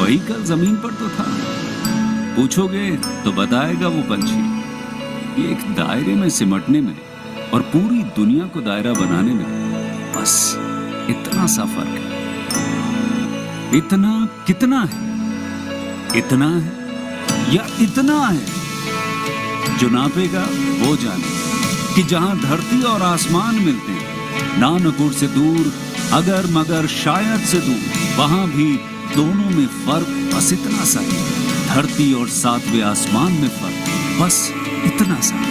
वही कल जमीन पर तो था। पूछोगे तो बताएगा वो पंछी। ये एक दायरे में सिमटने में और पूरी दुनिया को दायरा बनाने में बस इतना सा फर्क है। इतना कितना है? इतना है या इतना है? जो नापेगा वो जाने कि जहां धरती और आसमान मिलते हैं, नानकुर से दूर, अगर मगर शायद से दूर, वहां भी दोनों में फर्क बस इतना सा है। धरती और सातवें आसमान में फर्क बस इतना सा है।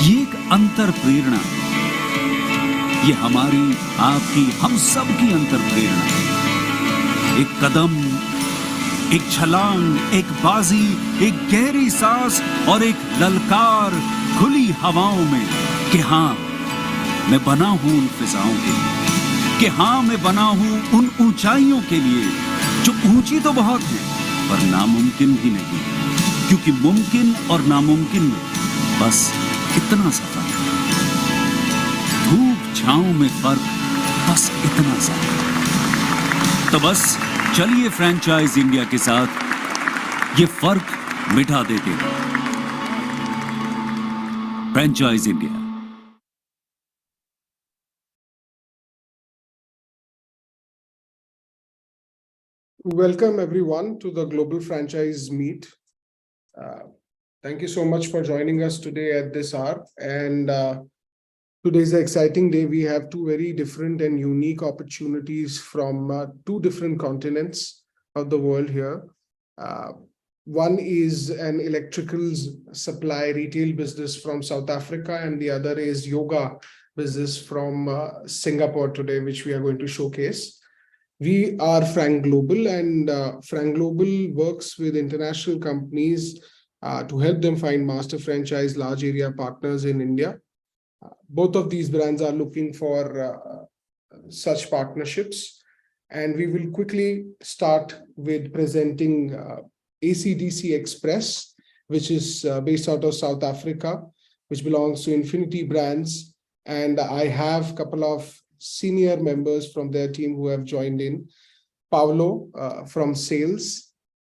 ये एक अंतर प्रेरणा, ये हमारी, आपकी, हम सब की अंतर प्रेरणा। एक कदम, एक छलांग, एक बाजी, एक गहरी सांस और एक ललकार खुली हवाओं में कि हाँ मैं बना हूं उन फिजाओं के लिए, कि हाँ मैं बना हूं उन ऊंचाइयों के लिए जो ऊंची तो बहुत है पर नामुमकिन भी नहीं, क्योंकि मुमकिन और नामुमकिन में बस इतना सा फर्क है। धूप छांव में फर्क बस इतना सा है। तो बस चलिए फ्रैंचाइज इंडिया के साथ ये फर्क मिटा देते हैं। Franchise India. Welcome everyone to the Global Franchise Meet. Thank you so much for joining us today at this hour. And today is an exciting day. We have two very different and unique opportunities from two different continents of the world here. One is an electricals supply retail business from South Africa, and the other is yoga business from Singapore today, which we are going to showcase. We are FranGlobal, and FranGlobal works with international companies to help them find master franchise large area partners in India. Both of these brands are looking for such partnerships, and we will quickly start with presenting ACDC Express, which is based out of South Africa, which belongs to Infinity Brands. And I have a couple of senior members from their team who have joined in. Paolo from sales,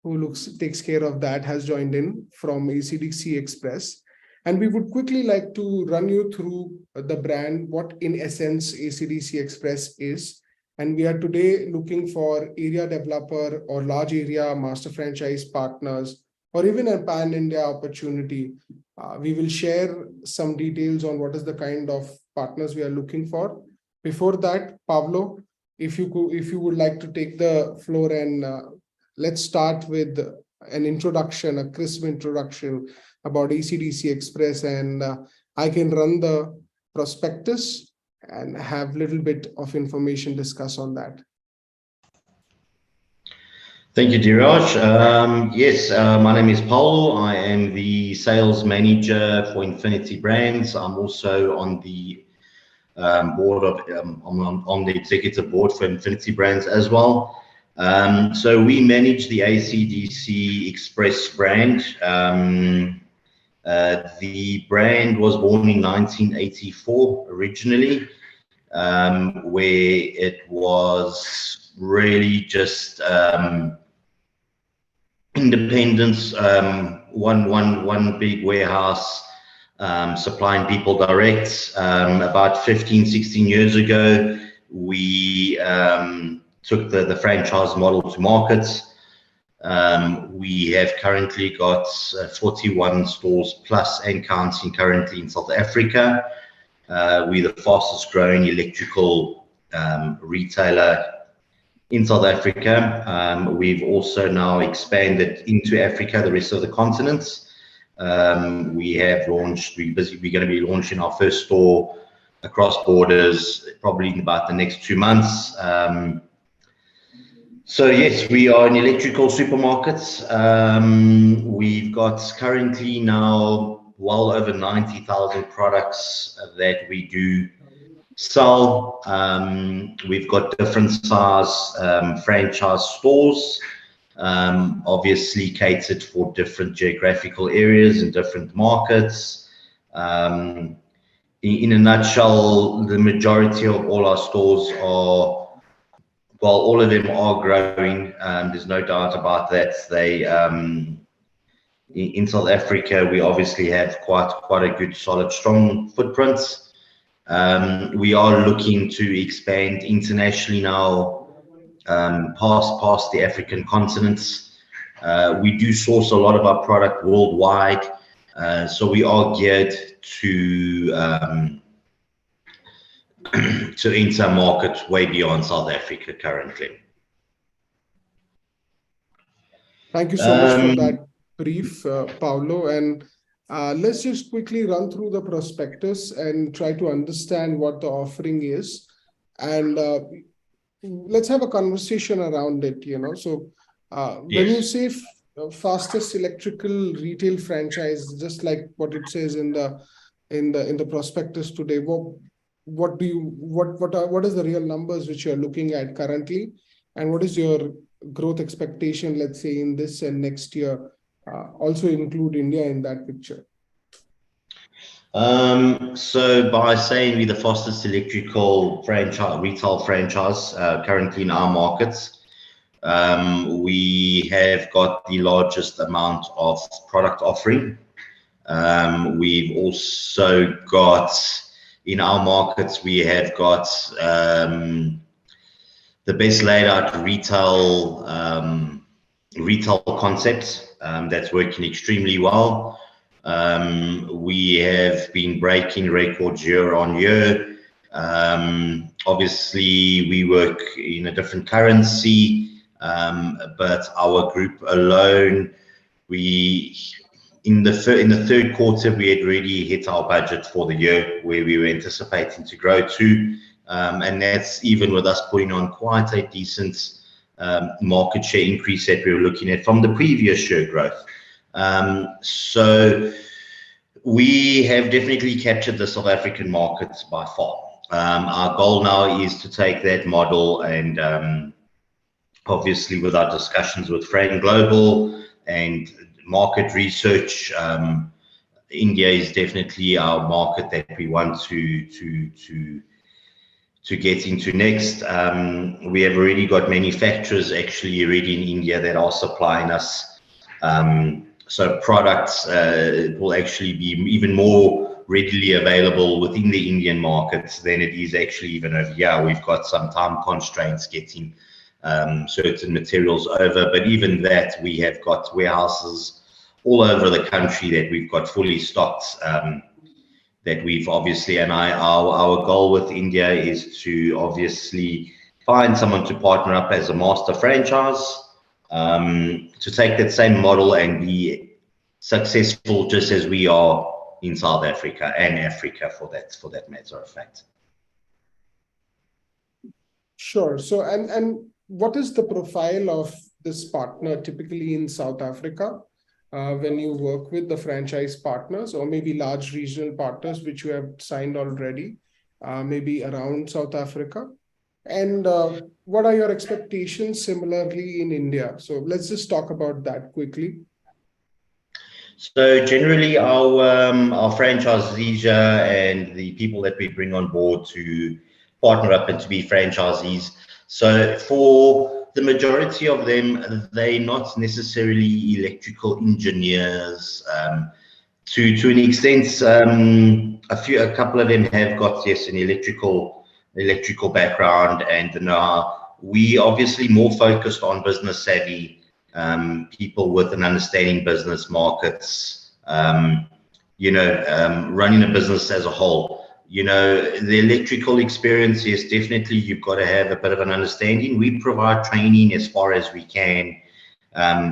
who takes care of that, has joined in from ACDC Express. And we would quickly like to run you through the brand, what in essence ACDC Express is. And we are today looking for area developer or large area master franchise partners, or even a pan-India opportunity. We will share some details on what is the kind of partners we are looking for. Before that, Pablo, if you would like to take the floor, and let's start with an introduction, a crisp introduction about ACDC Express, and I can run the prospectus and have a little bit of information discuss on that. Thank you, Dheeraj. Yes, my name is Paul. I am the sales manager for Infinity Brands. I'm also on the board of on the executive board for Infinity Brands as well. So we manage the ACDC Express brand. The brand was born in 1984 originally, where it was really just independence, one big warehouse supplying people direct. About 15, 16 years ago, we took the franchise model to market. We have currently got 41 stores plus and counting currently in South Africa. We're the fastest growing electrical retailer in South Africa. We've also now expanded into Africa, the rest of the continents. We have launched, we're going to be launching our first store across borders probably in about the next 2 months. So yes, we are in electrical supermarkets. We've got currently now well over 90,000 products that we do sell. We've got different size franchise stores, obviously catered for different geographical areas and different markets. In a nutshell, the majority of all our stores are while all of them are growing, there's no doubt about that. They in South Africa, we obviously have quite a good, solid, strong footprints. We are looking to expand internationally now, past the African continents. We do source a lot of our product worldwide, so we are geared to to enter markets way beyond South Africa currently. Thank you so much for that brief, Paulo. And let's just quickly run through the prospectus and try to understand what the offering is. And let's have a conversation around it, So when you say fastest electrical retail franchise, just like what it says in the prospectus today, what is the real numbers which you're looking at currently, and what is your growth expectation, let's say, in this and next year? Also include India in that picture. So by saying we're the fastest electrical retail franchise currently in our markets, we have got the largest amount of product offering. We've also got, in our markets, we have got the best laid out retail concept that's working extremely well. We have been breaking records year on year. Obviously, we work in a different currency, but our group alone, in the third quarter, we had already hit our budget for the year where we were anticipating to grow to. And that's even with us putting on quite a decent market share increase that we were looking at from the previous year growth. So we have definitely captured the South African markets by far. Our goal now is to take that model and obviously with our discussions with FranGlobal and market research, India is definitely our market that we want to get into next. We have already got manufacturers actually already in India that are supplying us. So products will actually be even more readily available within the Indian markets than it is actually even over here. We've got some time constraints getting certain materials over, but even that, we have got warehouses all over the country that we've got fully stocked, that we've obviously, and our goal with India is to obviously find someone to partner up as a master franchise, to take that same model and be successful just as we are in South Africa and Africa for that matter of fact. Sure. So, and what is the profile of this partner typically in South Africa? When you work with the franchise partners or maybe large regional partners which you have signed already, maybe around South Africa? And what are your expectations similarly in India? So let's just talk about that quickly. So generally our franchisees and the people that we bring on board to partner up and to be franchisees. So for the majority of them, they're not necessarily electrical engineers. To an extent, a couple of them have got, yes, an electrical background and the know-how. We obviously more focused on business savvy people with an understanding business markets, running a business as a whole. The electrical experience is definitely, you've got to have a bit of an understanding. We provide training as far as we can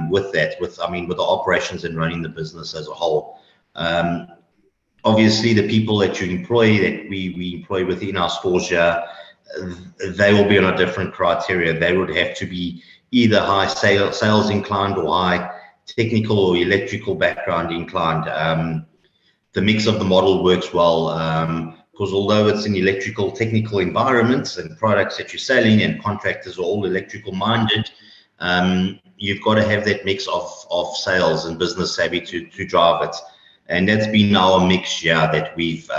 with the operations and running the business as a whole. Obviously, the people that you employ, that we employ within our stores here, they will be on a different criteria. They would have to be either high sales inclined or high technical or electrical background inclined. The mix of the model works well. Because although it's an electrical technical environment and products that you're selling and contractors are all electrical minded, you've got to have that mix of sales and business savvy to drive it. And that's been our mix that we've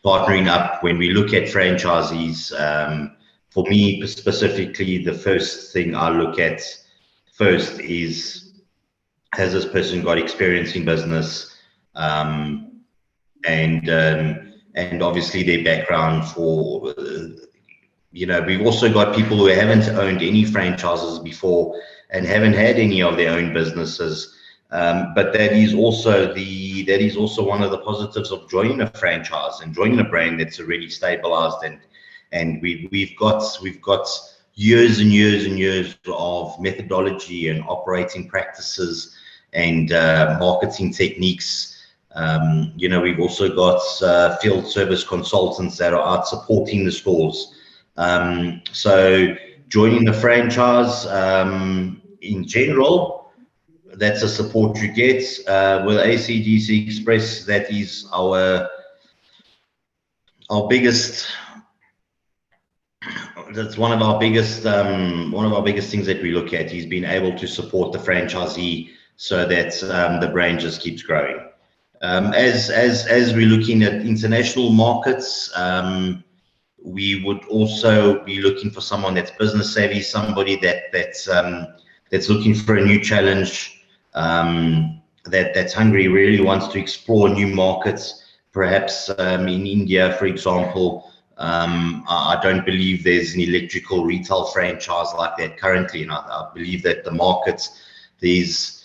partnering up when we look at franchisees for me specifically, the first thing I look at first is, has this person got experience in business, and obviously their background for, we've also got people who haven't owned any franchises before and haven't had any of their own businesses. But that is also one of the positives of joining a franchise and joining a brand that's already stabilized, and we've got years and years and years of methodology and operating practices and marketing techniques. We've also got field service consultants that are out supporting the stores. So joining the franchise, in general, that's a support you get. With ACDC Express, that is our biggest. That's one of our biggest things that we look at. He's been able to support the franchisee so that the brand just keeps growing. As we're looking at international markets, we would also be looking for someone that's business savvy, somebody that's looking for a new challenge, that's hungry, really wants to explore new markets. Perhaps in India, for example, I don't believe there's an electrical retail franchise like that currently, and I believe that the markets, there's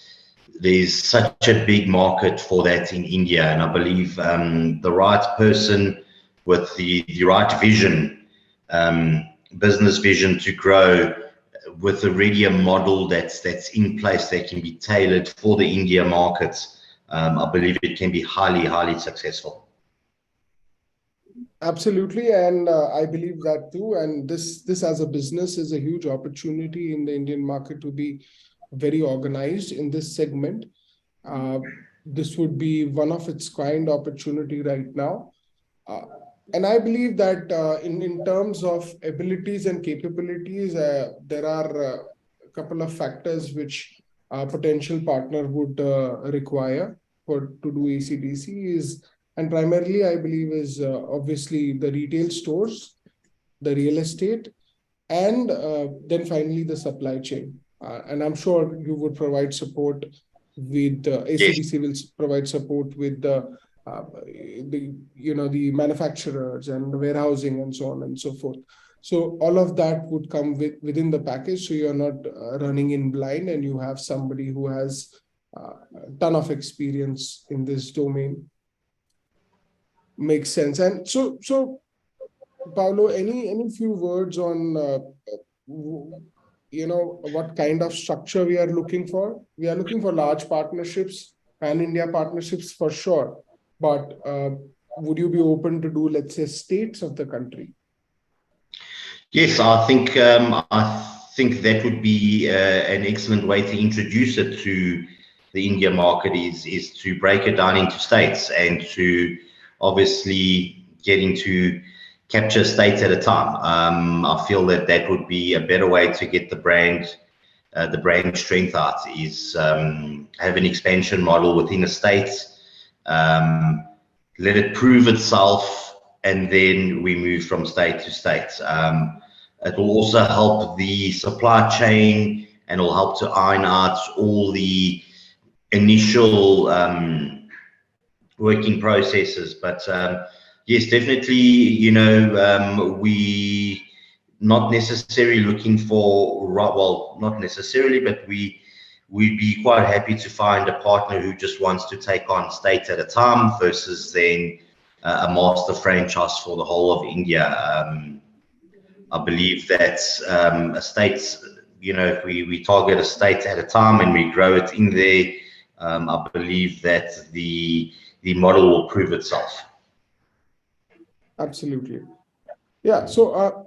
such a big market for that in India, and I believe the right person with the right vision, business vision to grow, with already a model that's in place that can be tailored for the India markets, I believe it can be highly successful. Absolutely, and I believe that too. And this as a business is a huge opportunity in the Indian market to be very organized in this segment. This would be one of its kind opportunity right now. And I believe that in terms of abilities and capabilities, there are a couple of factors which a potential partner would require to do ACDC and primarily I believe is obviously the retail stores, the real estate, and then finally the supply chain. And I'm sure you would provide support with ACDC will provide support with the manufacturers and the warehousing and so on and so forth. So all of that would come within the package. So you're not running in blind, and you have somebody who has a ton of experience in this domain. Makes sense. And so Paulo, any few words on what kind of structure we are looking for? We are looking for large partnerships, pan-India partnerships for sure. But would you be open to do, let's say, states of the country? Yes, I think that would be an excellent way to introduce it to the India market is to break it down into states and to obviously getting to capture states at a time. I feel that would be a better way to get the brand strength out, is have an expansion model within a state, let it prove itself, and then we move from state to state. It will also help the supply chain, and will help to iron out all the initial working processes. But yes, definitely, we not necessarily looking for, well, not necessarily, but we'd be quite happy to find a partner who just wants to take on states at a time versus then a master franchise for the whole of India. I believe that a state, if we target a state at a time and we grow it in there, I believe that the model will prove itself. Absolutely. Yeah. So,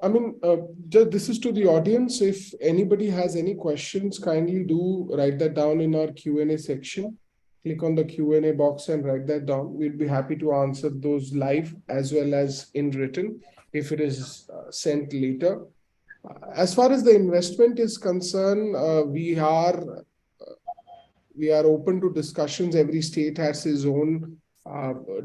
this is to the audience. If anybody has any questions, kindly do write that down in our Q&A section. Click on the Q&A box and write that down. We'll be happy to answer those live as well as in written if it is sent later. As far as the investment is concerned, we are open to discussions. Every state has its own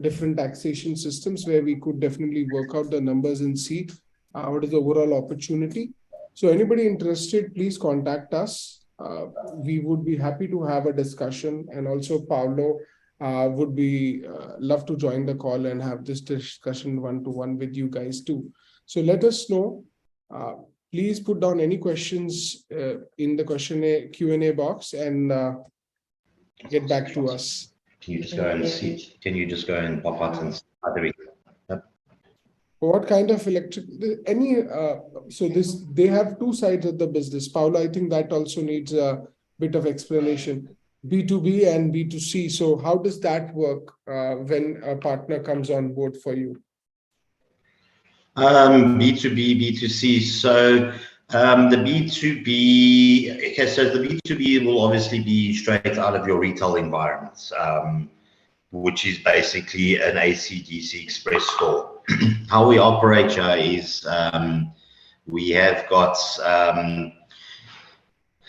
different taxation systems where we could definitely work out the numbers and see what is the overall opportunity. So anybody interested, please contact us. We would be happy to have a discussion, and also Paulo would be love to join the call and have this discussion one-to-one with you guys too. So let us know. Please put down any questions in the Q&A box and get back to us. Can you just go and see? Can you just go and pop out and see? There we go. What kind of electric, so this, they have two sides of the business. Paulo, I think that also needs a bit of explanation. B2B and B2C. So how does that work when a partner comes on board for you? B2B, B2C. So the B2B, okay, so the B2B will obviously be straight out of your retail environments, which is basically an ACDC Express store. How we operate here is we have got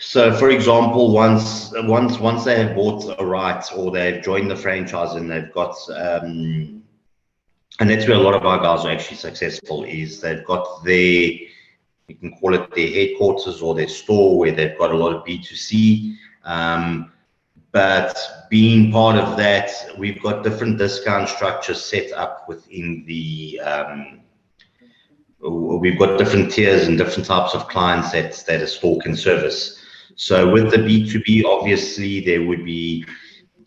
so for example, once they have bought a right or they've joined the franchise and they've got and that's where a lot of our guys are actually successful, is they've got their, you can call it their headquarters or their store where they've got a lot of B2C. But being part of that, we've got different discount structures set up within the, we've got different tiers and different types of clients that a store can service. So with the B2B, obviously there would be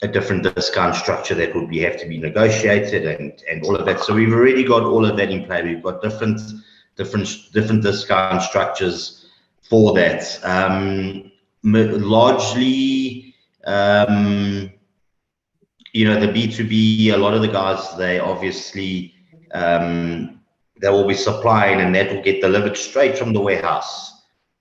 a different discount structure that would have to be negotiated and all of that. So we've already got all of that in play. We've got different discount structures for that. Largely, you know, the B2B, a lot of the guys, they obviously, they will be supplying, and that will get delivered straight from the warehouse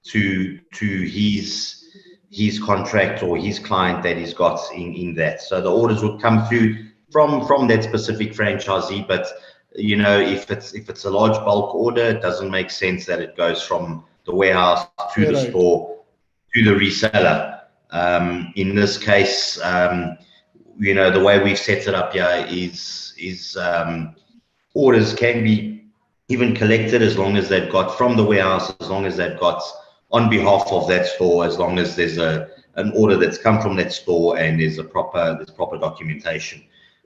to his contract or his client that he's got in that. So the orders would come through from that specific franchisee. But you know, if it's a large bulk order, it doesn't make sense that it goes from the warehouse to the store to the reseller. In this case, you know, the way we've set it up here is orders can be even collected as long as they've got from the warehouse, as long as they've got on behalf of that store, as long as there's an order that's come from that store and there's proper documentation.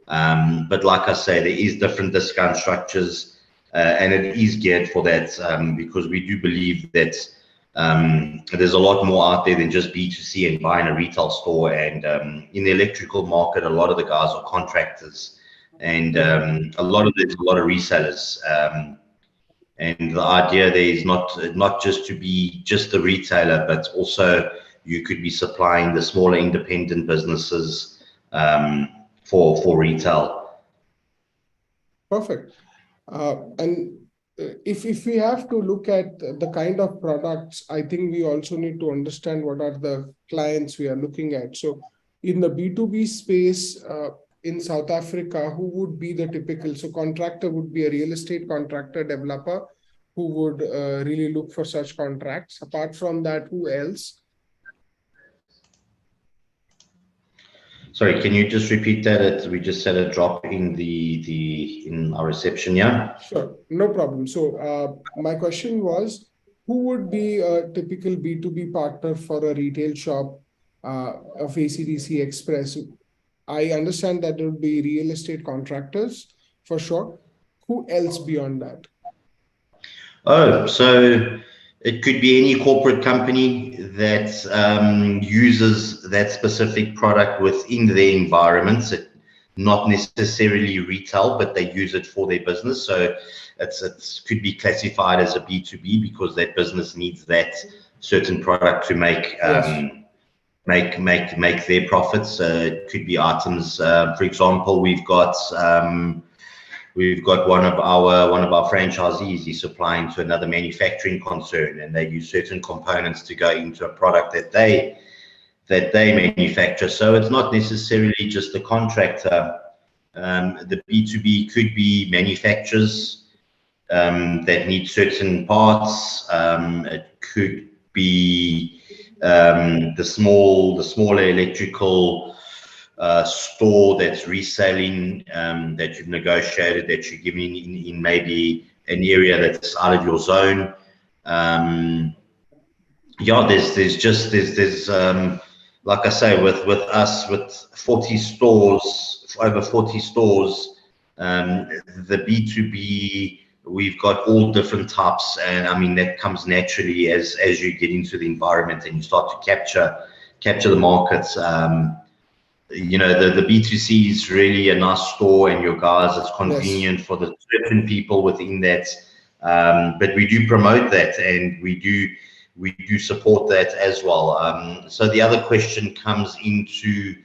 But like I say, there is different discount structures, and it is geared for that, because we do believe that there's a lot more out there than just B2C and buying a retail store. And in the electrical market, a lot of the guys are contractors, and a lot of resellers. And the idea there is not just to be just the retailer, but also you could be supplying the smaller independent businesses for retail. Perfect. And if we have to look at the kind of products, I think we also need to understand what are the clients we are looking at. So in the B2B space, in South Africa, who would be the typical? So contractor would be a real estate contractor, developer, who would really look for such contracts. Apart from that, who else? Sorry, can you just repeat that? We just had a drop in our reception, yeah? Sure, no problem. So my question was, who would be a typical B2B partner for a retail shop of ACDC Express? I understand that there would be real estate contractors for sure. Who else beyond that? Oh, so it could be any corporate company that uses that specific product within their environments, not necessarily retail, but they use it for their business. So it could be classified as a B2B because that business needs that certain product to make make their profits. It could be items. For example, we've got one of our franchisees. He's supplying to another manufacturing concern, and they use certain components to go into a product that they manufacture. So it's not necessarily just the contractor. The B2B could be manufacturers that need certain parts. It could be the smaller electrical store that's reselling, that you've negotiated, that you're giving in maybe an area that's out of your zone. Yeah, there's like I say, with us, with 40 stores, over 40 stores, the B2B, we've got all different types, and I mean that comes naturally as you get into the environment and you start to capture the markets. You know, the B2C is really a nice store, and your guys, it's convenient for the certain people within that. But we do promote that, and we do support that as well. So the other question comes into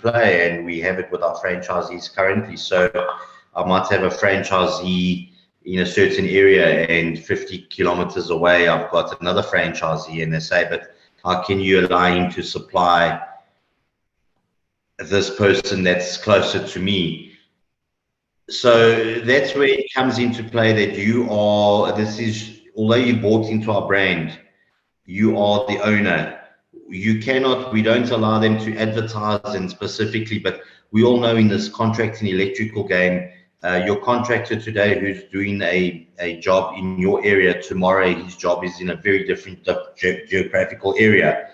play, and we have it with our franchisees currently. So I might have a franchisee in a certain area, and 50 kilometers away, I've got another franchisee, and they say, but how can you allow him to supply this person that's closer to me? So that's where it comes into play that although you bought into our brand, you are the owner. We don't allow them to advertise and specifically, but we all know in this contracting electrical game, your contractor today who's doing a job in your area, tomorrow his job is in a very different geographical area.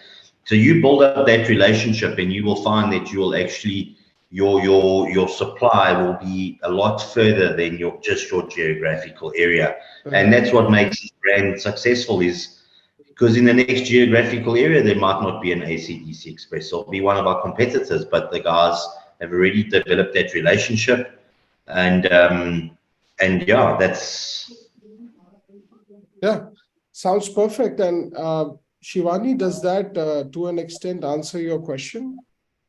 So you build up that relationship, and you will find that you will actually, your supply will be a lot further than just your geographical area. And that's what makes this brand successful, is because in the next geographical area, there might not be an ACDC Express or be one of our competitors, but the guys have already developed that relationship. And yeah, sounds perfect. And Shivani, does that to an extent answer your question?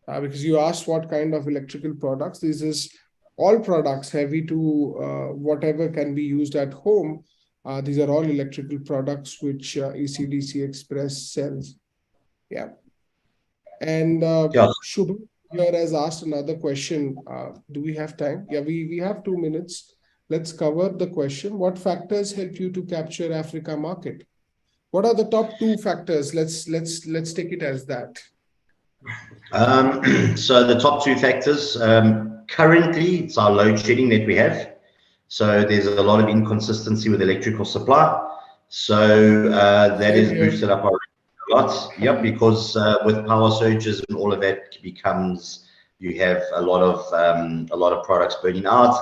Because you asked what kind of electrical products. This is all products heavy to whatever can be used at home. These are all electrical products which ACDC Express sells. Yeah. And Shubham here has asked another question. Do we have time? Yeah, we have 2 minutes. Let's cover the question. What factors help you to capture Africa market? What are the top 2 factors? Let's take it as that. So the top 2 factors, currently it's our load shedding that we have. So there's a lot of inconsistency with electrical supply. So that has boosted up our a lot. Yep, because with power surges and all of that you have a lot of products burning out.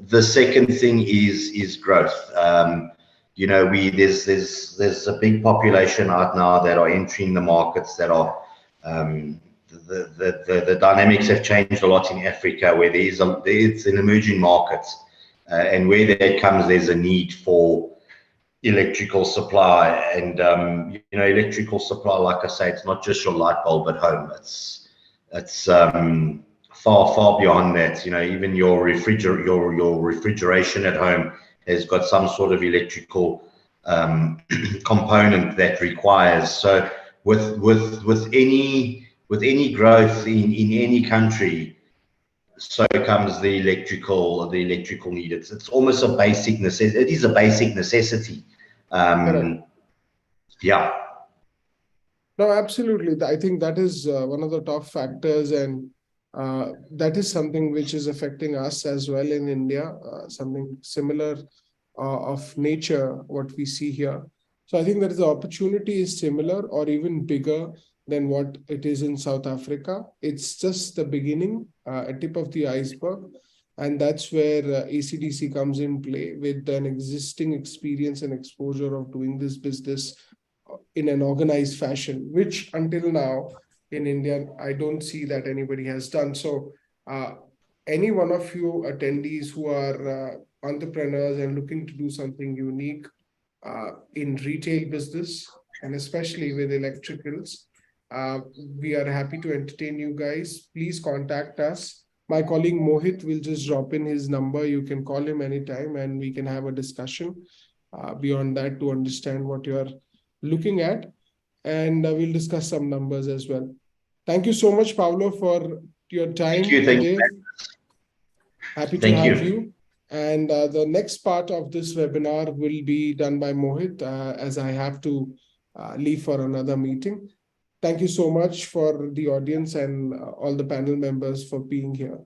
The second thing is growth. You know, there's a big population out now that are entering the markets that are the dynamics have changed a lot in Africa, where it's an emerging market, and where that comes, there's a need for electrical supply. And you know, electrical supply, like I say, it's not just your light bulb at home. It's far beyond that. You know, even your refrigeration at home has got some sort of electrical component that requires. So with any growth in any country, so comes the electrical need. It's almost a basic necessity. It is a basic necessity. Yeah. No, absolutely. I think that is one of the top factors, and that is something which is affecting us as well in India, something similar of nature, what we see here. So I think that the opportunity is similar or even bigger than what it is in South Africa. It's just the beginning, a tip of the iceberg. And that's where ACDC comes in play with an existing experience and exposure of doing this business in an organized fashion, which until now in India, I don't see that anybody has done. So any one of you attendees who are entrepreneurs and looking to do something unique in retail business, and especially with electricals, we are happy to entertain you guys. Please contact us. My colleague Mohit will just drop in his number. You can call him anytime and we can have a discussion beyond that to understand what you're looking at. And we'll discuss some numbers as well. Thank you so much, Paulo, for your time today. Happy to have you. And the next part of this webinar will be done by Mohit as I have to leave for another meeting. Thank you so much for the audience and all the panel members for being here.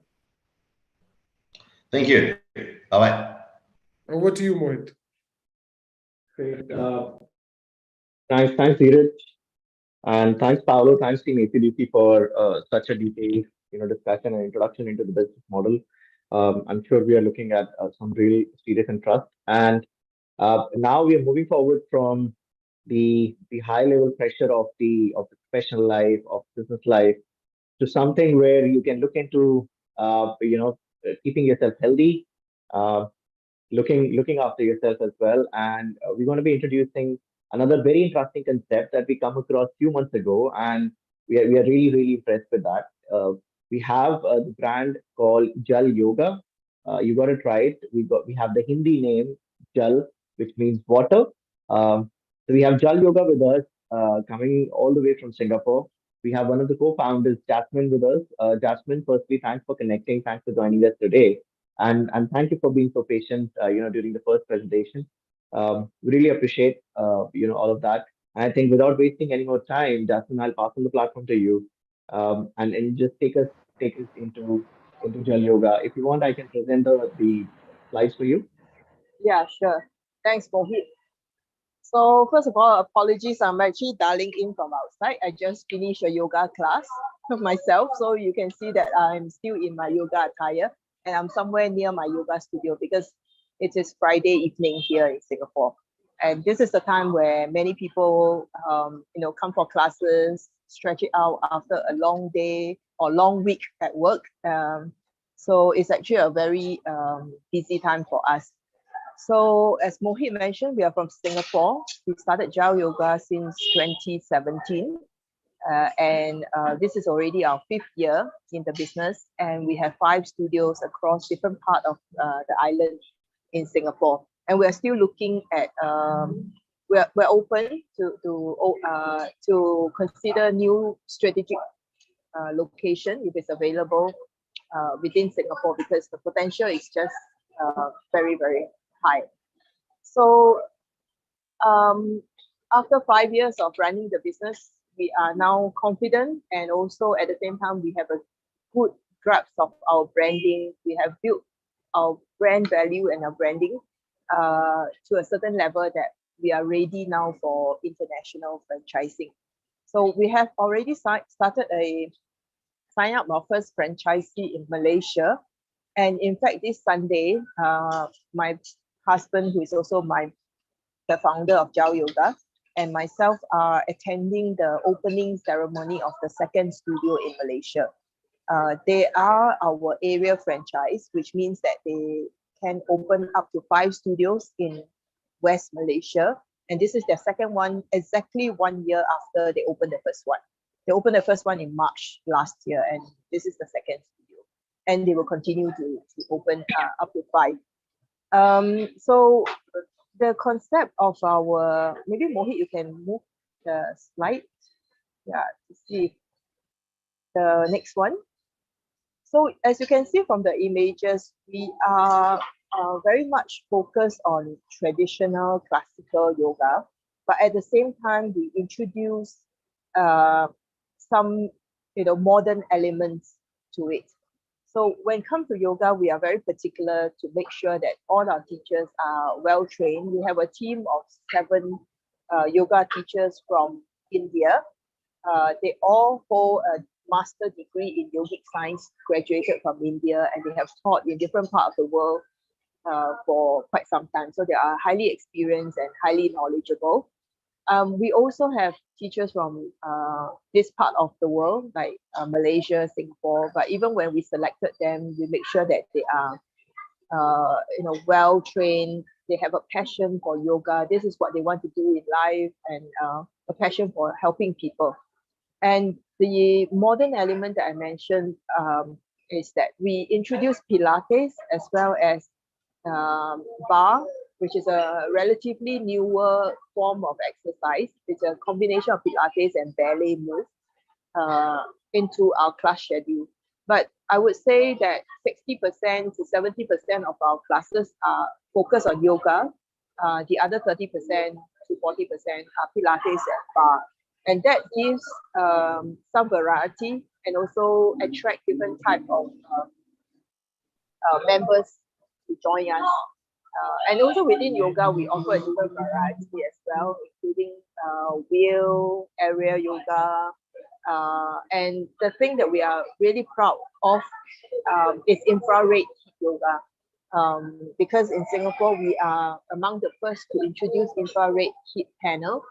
Thank you. Bye-bye. Over to you, Mohit. Great. Thanks, Dheeraj, and thanks, Paolo. Thanks, Team ACDC, for such a detailed, discussion and introduction into the business model. I'm sure we are looking at some really serious interest. And now we are moving forward from the high level pressure of the professional life, of business life, to something where you can look into, keeping yourself healthy, uh, looking after yourself as well. And we're going to be introducing another very interesting concept that we come across few months ago, and we are really impressed with that. We have the brand called Jal Yoga. You got to try it. We have the Hindi name Jal, which means water. So we have Jal Yoga with us, coming all the way from Singapore. We have one of the co-founders, Jasmine, with us. Jasmine, firstly, thanks for connecting. Thanks for joining us today, and thank you for being so patient, during the first presentation. We really appreciate, all of that. And I think without wasting any more time, Jasmine, I'll pass on the platform to you, and just take us into Jal Yoga. If you want, I can present the slides for you. Yeah, sure. Thanks, Mohit. So first of all, apologies, I'm actually dialing in from outside. I just finished a yoga class of myself, so you can see that I'm still in my yoga attire, and I'm somewhere near my yoga studio because it is Friday evening here in Singapore. And this is the time where many people, come for classes, stretch it out after a long day or long week at work. So it's actually a very busy time for us. So as Mohit mentioned, we are from Singapore. We started Jal Yoga since 2017. And this is already our 5th year in the business. And we have 5 studios across different parts of the island in Singapore. And we're still looking at, we're open to consider new strategic location if it's available within Singapore, because the potential is just very high. So after 5 years of running the business, we are now confident, and also at the same time we have a good grasp of our branding. We have built our brand value and our branding to a certain level that we are ready now for international franchising. So we have already started a sign up our first franchisee in Malaysia. And in fact, this Sunday, my husband, who is also the founder of Jal Yoga, and myself are attending the opening ceremony of the 2nd studio in Malaysia. They are our area franchise, which means that they can open up to 5 studios in West Malaysia. And this is their second one, exactly 1 year after they opened the first one. They opened the first one in March last year, and this is the 2nd studio. And they will continue to open up to 5. So the concept of our, maybe Mohit, you can move the slide. Yeah, to see the next one. So as you can see from the images, we are very much focused on traditional classical yoga, but at the same time, we introduce some modern elements to it. So when it comes to yoga, we are very particular to make sure that all our teachers are well trained. We have a team of 7 yoga teachers from India. They all hold a master degree in yogic science, graduated from India, and they have taught in different parts of the world for quite some time. So they are highly experienced and highly knowledgeable. We also have teachers from this part of the world, like Malaysia, Singapore. But even when we selected them, we make sure that they are, well trained. They have a passion for yoga. This is what they want to do in life, and a passion for helping people. And the modern element that I mentioned is that we introduce Pilates as well as bar, which is a relatively newer form of exercise. It's a combination of Pilates and ballet moves into our class schedule. But I would say that 60% to 70% of our classes are focused on yoga. The other 30% to 40% are Pilates and bar. And that gives some variety and also attract different type of members to join us. And also within yoga, we offer a different variety as well, including wheel, area yoga. And the thing that we are really proud of is infrared heat yoga. Because in Singapore, we are among the first to introduce infrared heat panel.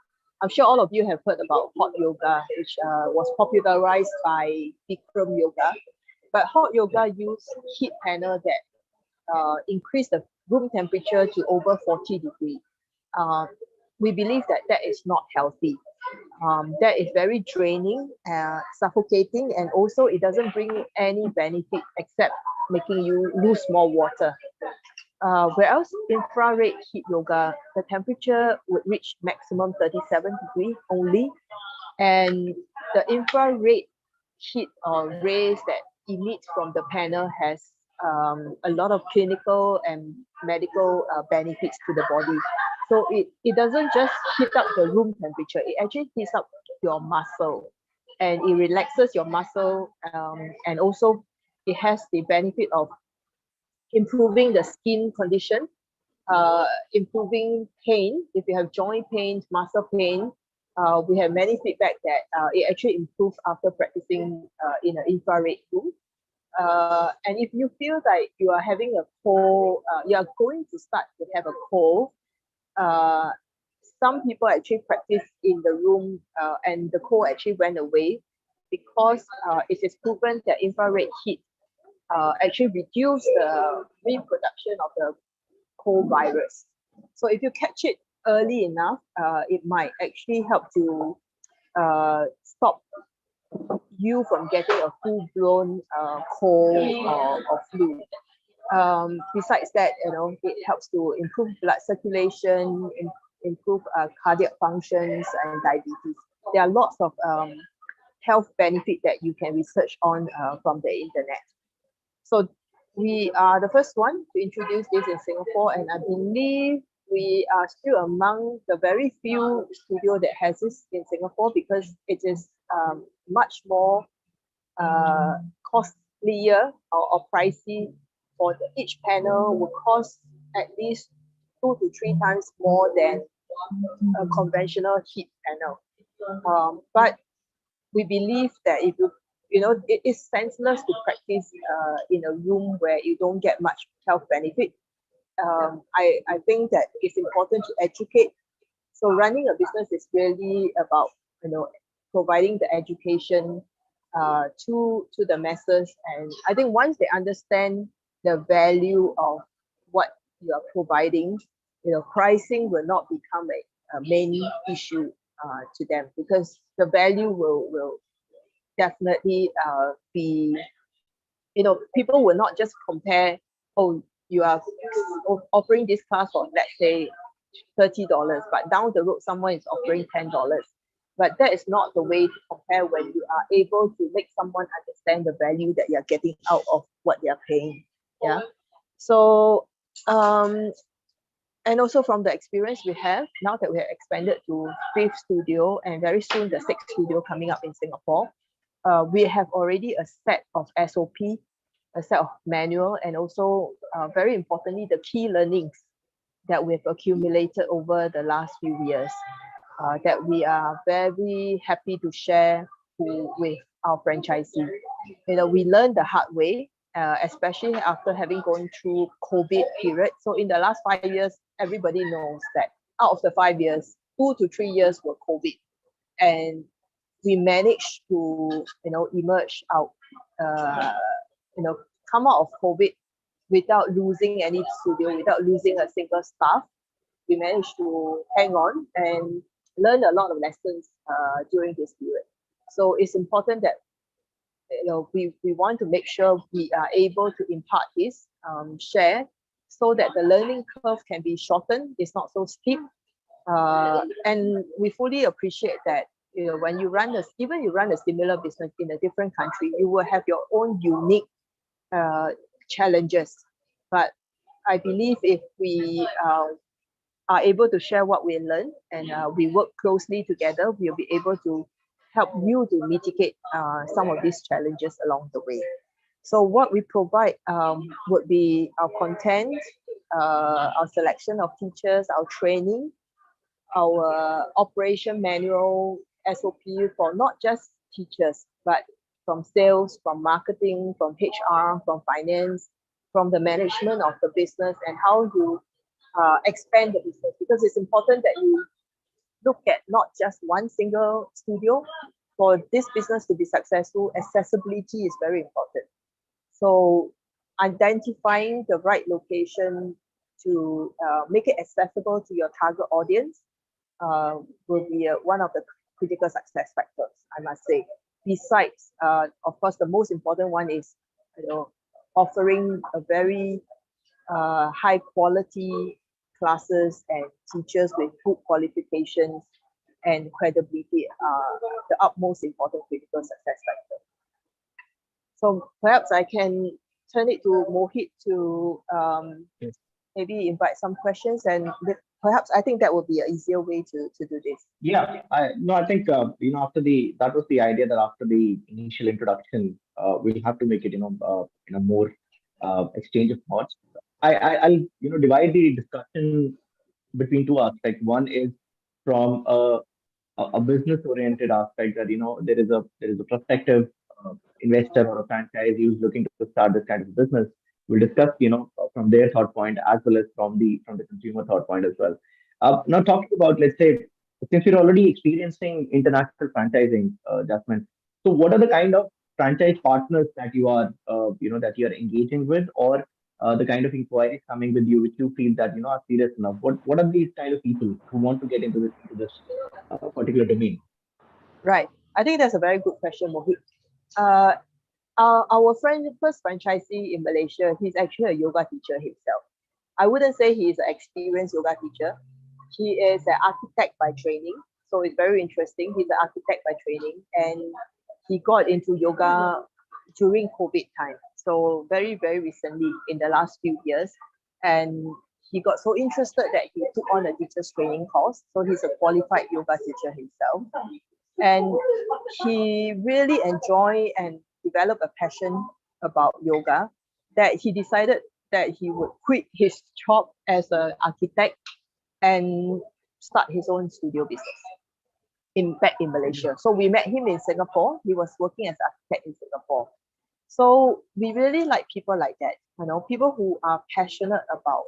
I'm sure all of you have heard about hot yoga, which was popularized by Bikram yoga. But hot yoga use heat panel that increase the room temperature to over 40 degrees. We believe that that is not healthy. That is very draining, suffocating, and also it doesn't bring any benefit except making you lose more water. Whereas infrared heat yoga, the temperature would reach maximum 37 degrees only, and the infrared heat or rays that emit from the panel has a lot of clinical and medical benefits to the body. So it doesn't just heat up the room temperature, it actually heats up your muscle and it relaxes your muscle, and also it has the benefit of improving the skin condition, improving pain. If you have joint pain, muscle pain, we have many feedback that it actually improves after practicing in an infrared room. And if you feel like you are having a cold, you are going to start to have a cold, some people actually practice in the room and the cold actually went away because it is proven that infrared heat actually reduce the reproduction of the cold virus. So if you catch it early enough, it might actually help to stop you from getting a full-blown cold or flu. Besides that, it helps to improve blood circulation, improve cardiac functions and diabetes. There are lots of health benefits that you can research on from the internet. So we are the first one to introduce this in Singapore, and I believe we are still among the very few studios that has this in Singapore because it is much more costlier or pricey. For each panel will cost at least 2 to 3 times more than a conventional heat panel. But we believe that if it is senseless to practice in a room where you don't get much health benefit. I think that it's important to educate. So running a business is really about providing the education to the masses, and I think once they understand the value of what you are providing, pricing will not become a main issue to them, because the value will definitely be, people will not just compare, oh, you are offering this class for, let's say, $30, but down the road someone is offering $10. But that is not the way to compare when you are able to make someone understand the value that you're getting out of what they're paying. Yeah. So and also from the experience we have, now that we have expanded to 5th studio and very soon the 6th studio coming up in Singapore, we have already a set of SOP, a set of manual, and also very importantly, the key learnings that we've accumulated over the last few years that we are very happy to share with our franchisees. We learned the hard way, especially after having gone through COVID period. So in the last 5 years, everybody knows that out of the 5 years, 2 to 3 years were COVID. And we managed to, emerge out, come out of COVID without losing any studio, without losing a single staff. We managed to hang on and learn a lot of lessons during this period. So it's important that we want to make sure we are able to impart this, share, so that the learning curve can be shortened. It's not so steep, and we fully appreciate that. When you run even you run a similar business in a different country, you will have your own unique challenges. But I believe if we are able to share what we learn and we work closely together, we'll be able to help you to mitigate some of these challenges along the way. So what we provide would be our content, our selection of teachers, our training, our operation manual, SOP for not just teachers, but from sales, from marketing, from HR, from finance, from the management of the business, and how you expand the business. Because it's important that you look at not just one single studio. For this business to be successful, accessibility is very important. So identifying the right location to make it accessible to your target audience will be one of the critical success factors, I must say. Besides, of course, the most important one is, offering a very high quality classes and teachers with good qualifications and credibility are the utmost important critical success factor. So perhaps I can turn it to Mohit to maybe invite some questions, and perhaps I think that would be an easier way to do this. Yeah, I think after that was the idea, that after the initial introduction, we'll have to make it more exchange of thoughts. I'll divide the discussion between two aspects. One is from a business oriented aspect, that there is a prospective investor or a franchisee who's looking to start this kind of business. We'll discuss from their thought point, as well as from the consumer thought point as well. Now talking about, let's say, since you're already experiencing international franchising, Jasmine, so what are the kind of franchise partners that you are engaging with, or the kind of inquiries coming with you, which you feel that are serious enough? What are these kind of people who want to get into this particular domain? Right. I think that's a very good question, Mohit. Our first franchisee in Malaysia, he's actually a yoga teacher himself. I wouldn't say he is an experienced yoga teacher. He is an architect by training. So it's very interesting. He's an architect by training, and he got into yoga during COVID time. So very, very recently, in the last few years. And he got so interested that he took on a teacher's training course. So he's a qualified yoga teacher himself. And he really enjoyed and developed a passion about yoga, that he decided that he would quit his job as an architect and start his own studio business back in Malaysia. So we met him in Singapore. He was working as an architect in Singapore. So we really like people like that, people who are passionate about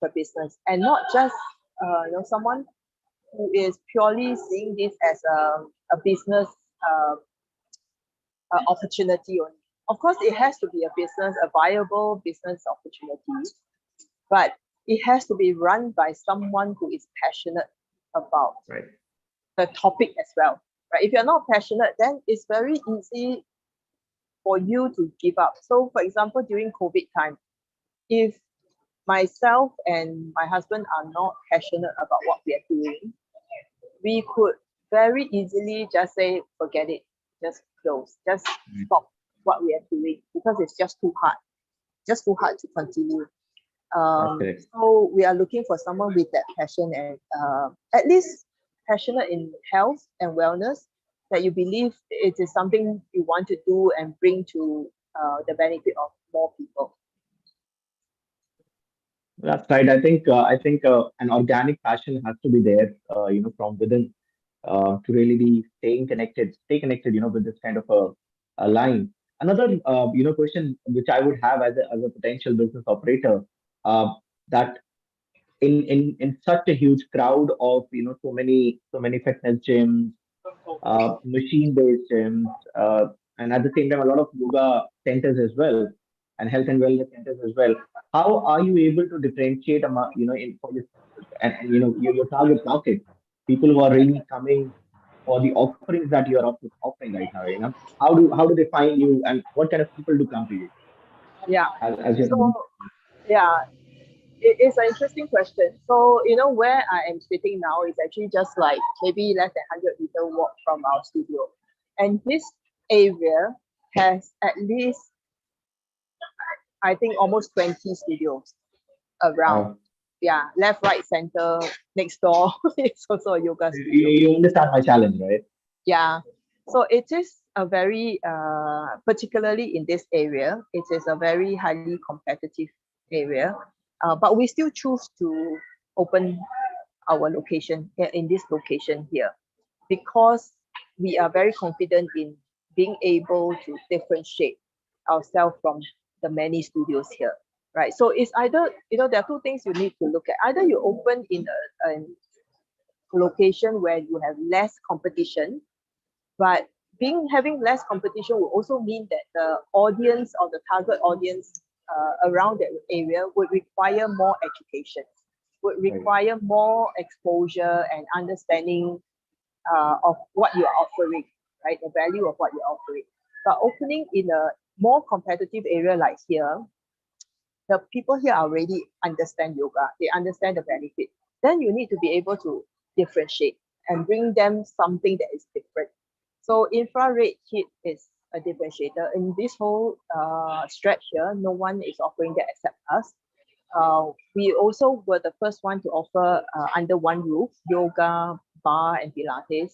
the business, and not just someone who is purely seeing this as a business opportunity only. Of course, it has to be a viable business opportunity, but it has to be run by someone who is passionate about the topic as well. Right? If you're not passionate, then it's very easy for you to give up. So, for example, during COVID time, if myself and my husband are not passionate about what we are doing, we could very easily just say, forget it, just close, just stop what we are doing, because it's just too hard to continue. So we are looking for someone with that passion, and at least passionate in health and wellness, that you believe it is something you want to do and bring to the benefit of more people. That's right. I think an organic passion has to be there, from within, to really be stay connected, with this kind of a line. Another, question which I would have as a potential business operator, that in such a huge crowd of so many fitness gyms, machine-based gyms, and at the same time a lot of yoga centers as well, and health and wellness centers as well. How are you able to differentiate among for this, and your target market, people who are really coming for the offerings that you are offering right now? How do they find you, and what kind of people do come to you? Yeah. As your It's an interesting question. So, where I am sitting now is actually just like maybe less than 100-meter walk from our studio. And this area has at least, I think, almost 20 studios around. Yeah, left, right, center, next door. It's also a yoga studio. You understand my challenge, right? Yeah. So it is a very, particularly in this area, it is a very highly competitive area. But we still choose to open our location in this location here because we are very confident in being able to differentiate ourselves from the many studios here, right? So it's either, there are two things you need to look at. Either you open in a location where you have less competition, but having less competition will also mean that the audience or the target audience around that area would require more education, would require more exposure and understanding of what you're offering, right? The value of what you're offering. But opening in a more competitive area like here, the people here already understand yoga. They understand the benefit. Then you need to be able to differentiate and bring them something that is different. So infrared heat is a differentiator. In this whole stretch here, no one is offering that except us. We also were the first one to offer under one roof, yoga, bar, and Pilates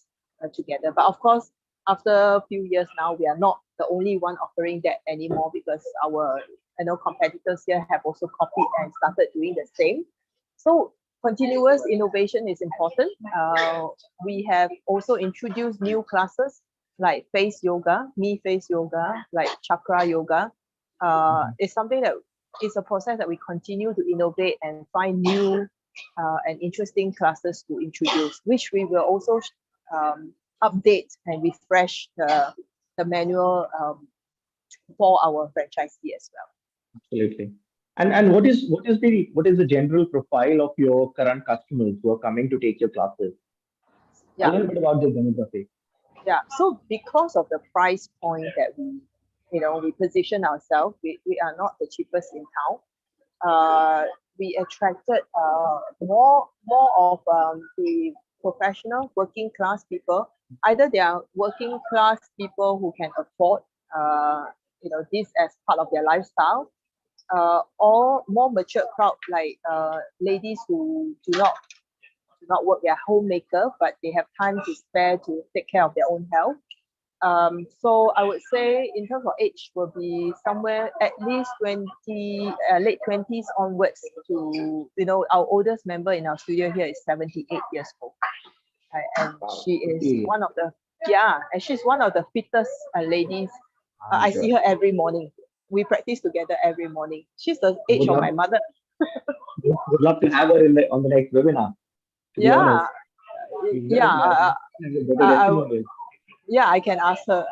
together. But of course, after a few years now, we are not the only one offering that anymore because our competitors here have also copied and started doing the same. So continuous innovation is important. We have also introduced new classes like face yoga, me face yoga, like chakra yoga. It's something that is a process that we continue to innovate and find new and interesting classes to introduce, which we will also update and refresh the manual for our franchisee as well. Absolutely. And what is the general profile of your current customers who are coming to take your classes? A little bit about the demographic. Yeah. So because of the price point that we position ourselves, we are not the cheapest in town. We attracted more of the professional working class people. Either they are working class people who can afford this as part of their lifestyle, or more mature crowd like ladies who do not work, they're homemaker, but they have time to spare to take care of their own health. So I would say in terms of age will be somewhere at least late 20s onwards to, our oldest member in our studio here is 78 years old. And she is one of the fittest ladies. I see her every morning. We practice together every morning. She's the age of my mother. Would love to have her on the next webinar. Yeah. Yeah, I can ask her.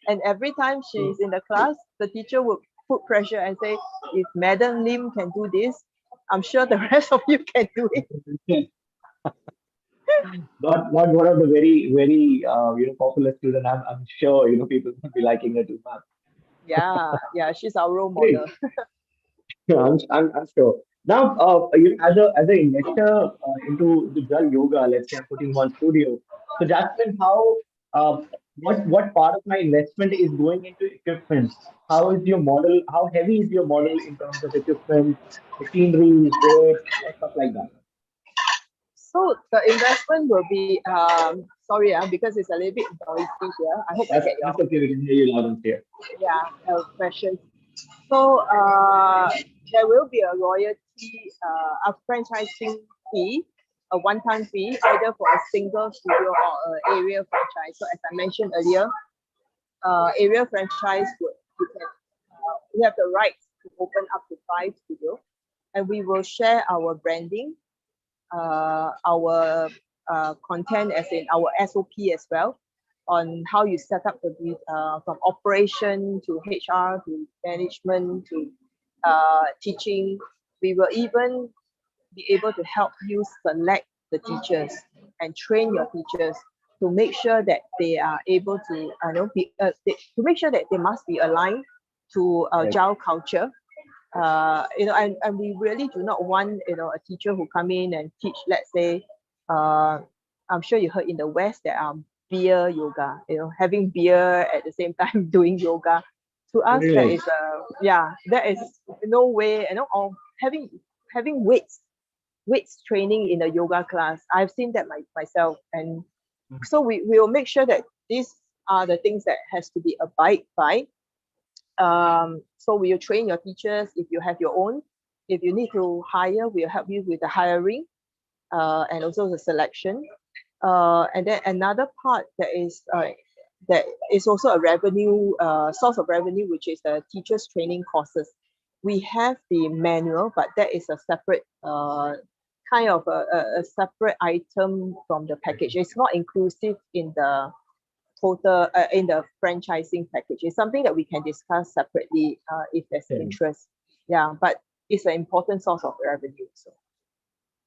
And every time she's in the class, the teacher would put pressure and say, if Madam Lim can do this, I'm sure the rest of you can do it. Not one of the very, very popular student. I'm sure people will be liking her too much. Yeah, she's our role model. I'm sure. Now, as an investor into the Jal Yoga, let's say I'm putting one studio. So Jasmine, how what part of my investment is going into equipment? How is your model? How heavy is your model in terms of equipment, machinery, boards, or stuff like that? So the investment will be sorry, because it's a little bit noisy here. I hope I get your. That's okay. We can hear you loud and clear. Yeah, questions. So there will be a royalty, a franchising fee, a one-time fee, either for a single studio or an area franchise. So as I mentioned earlier, area franchise we have the right to open up to 5 studios, and we will share our branding, our content, as in our SOP as well, on how you set up the from operation to HR to management to teaching. We will even be able to help you select the teachers and train your teachers to make sure that they are able to to make sure that they must be aligned to Jal culture. And we really do not want a teacher who come in and teach, let's say, I'm sure you heard in the West there are beer yoga, having beer at the same time doing yoga. To us, Really? there is no way, or having weights training in a yoga class. I've seen that myself, and so we will make sure that these are the things that has to be abide by. So we'll train your teachers. If you have your own, If you need to hire, we'll help you with the hiring and also the selection. And then another part that is also a revenue source of revenue, which is the teachers training courses. We have the manual, but that is a separate kind of a separate item from the package. It's not inclusive in the total in the franchising package. It's something that we can discuss separately if there's interest. Yeah, but it's an important source of revenue. So.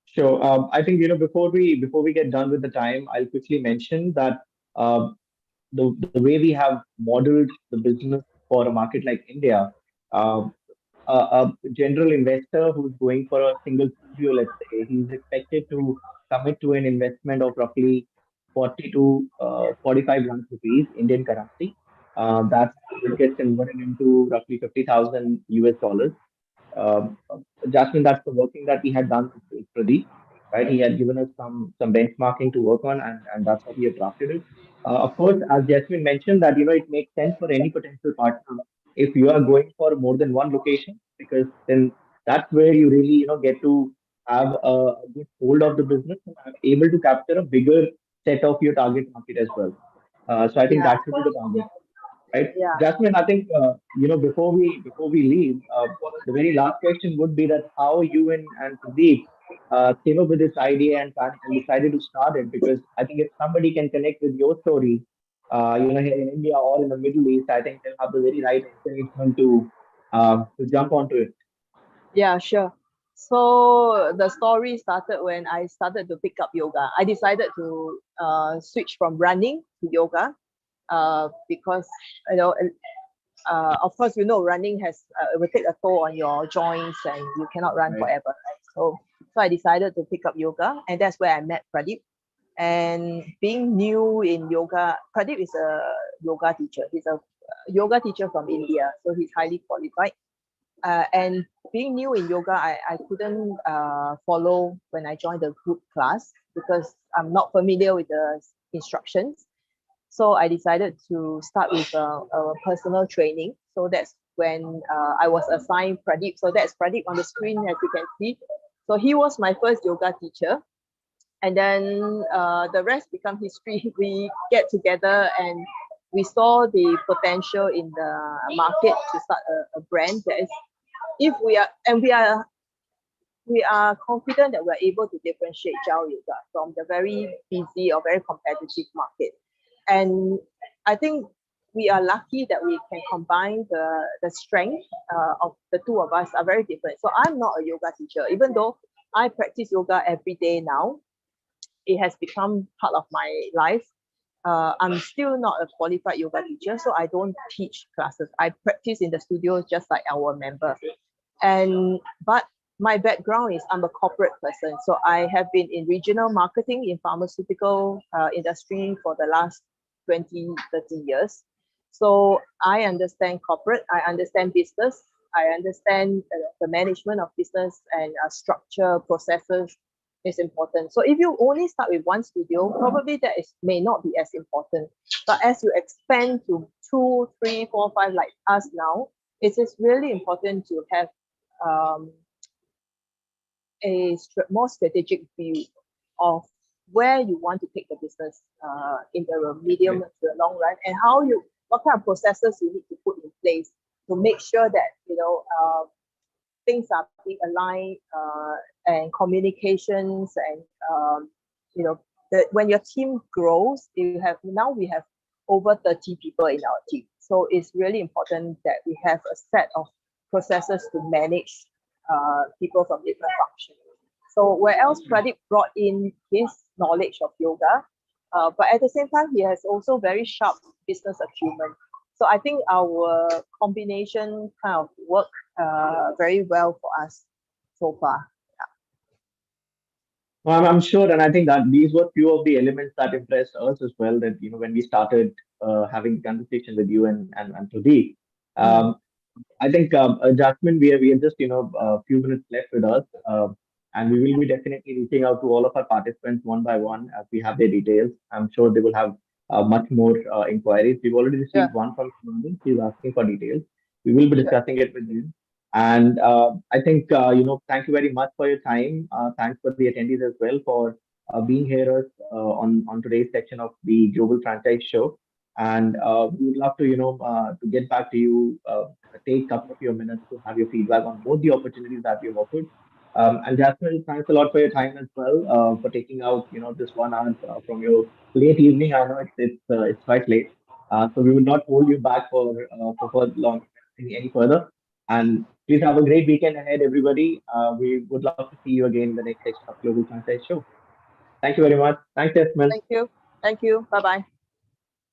Sure. I think before we get done with the time, I'll quickly mention that the way we have modeled the business for a market like India, a general investor who's going for a single studio, let's say, he's expected to commit to an investment of roughly 40 to 45 lakhs rupees Indian currency. That gets converted into roughly 50,000 US dollars. Um, Jasmine, that's the working that we had done with Pradeep, right? He had given us some benchmarking to work on, and that's how we have drafted it. Of course, as Jasmine mentioned, that it makes sense for any potential partner if you are going for more than one location, because then that's where you really get to have a good hold of the business and are able to capture a bigger set of your target market as well. So I think Yeah. that should be the target, right? Yeah. Jasmine, I think before we leave, the very last question would be that how you and Pradeep came up with this idea and decided to start it, because I think if somebody can connect with your story, here in India or in the Middle East, I think they'll have the very right encouragement to jump onto it. Yeah, sure. So the story started when I started to pick up yoga. I decided to switch from running to yoga because of course running has it will take a toll on your joints and you cannot run Right. forever, right? So I decided to pick up yoga, and that's where I met Pradeep. And being new in yoga, Pradeep is a yoga teacher. He's a yoga teacher from India, so he's highly qualified. And being new in yoga, I couldn't follow when I joined the group class because I'm not familiar with the instructions. So I decided to start with a personal training. So that's when I was assigned Pradeep. So that's Pradeep on the screen, as you can see. So he was my first yoga teacher. And then the rest become history. We get together and we saw the potential in the market to start a brand that is, if we are, and we are confident that we're able to differentiate Jal Yoga from the very busy or very competitive market. And I think we are lucky that we can combine the strength of the two of us are very different. So I'm not a yoga teacher, even though I practice yoga every day now. It has become part of my life. I'm still not a qualified yoga teacher, so I don't teach classes. I practice in the studio just like our members. But my background is I'm a corporate person. So I have been in regional marketing in pharmaceutical industry for the last 20, 30 years. So I understand corporate, I understand business, I understand the management of business and structure, processes is important. So if you only start with one studio, probably that may not be as important. But as you expand to 2, 3, 4, 5 like us now, it is really important to have a more strategic view of where you want to take the business in the medium to the long run, and what kind of processes you need to put in place to make sure that things are being aligned and communications and that when your team grows, we have over 30 people in our team. So it's really important that we have a set of processes to manage people from different functions. So where else Pradeep brought in his knowledge of yoga, but at the same time, he has also very sharp business acumen. So I think our combination kind of worked very well for us so far. Well, I'm sure, and I think that these were few of the elements that impressed us as well. That when we started having conversation with you and Pradeep, I think Jasmine, we have just a few minutes left with us, and we will be definitely reaching out to all of our participants one by one as we have their details. I'm sure they will have much more inquiries. We've already received one from London. She's asking for details. We will be discussing it with you. And I think, thank you very much for your time. Thanks for the attendees as well for being here on today's section of the Global Franchise Show. And we would love to, to get back to you, take a couple of your minutes to have your feedback on both the opportunities that you've offered. And Jasmine, thanks a lot for your time as well, for taking out, this 1 hour from your late evening. I know it's quite late, so we will not hold you back for long any further. And please have a great weekend ahead, everybody. We would love to see you again in the next section of Global Franchise Show. Thank you very much. Thanks, Jasmine. Thank you. Thank you. Bye-bye.